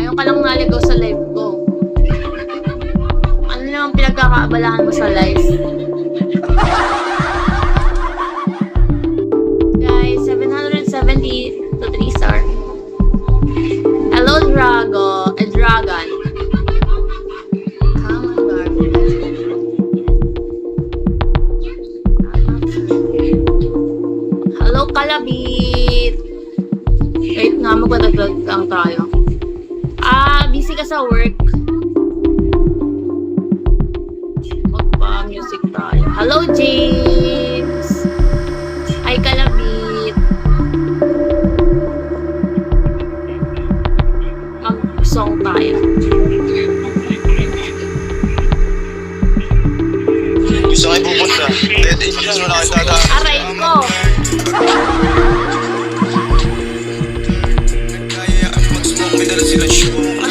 Ngayon ka lang naligaw sa live ko. Ano naman pinagkakaabalahan mo sa live? Guys, 770 to 3 star. Hello, Dragon. Come on, Barbie. Hello, Kalabit. Wait nga, magpataglag lang tayo. Busy ka sa work. Magpa-music tayo. Hello, James. Hi, Kalabit. Mag-song tayo. Gusto kayo pupunta? Dead end dyan, wala kayo dadaan. Aray ko. Kaya ang mag-smoke, may dala sila show.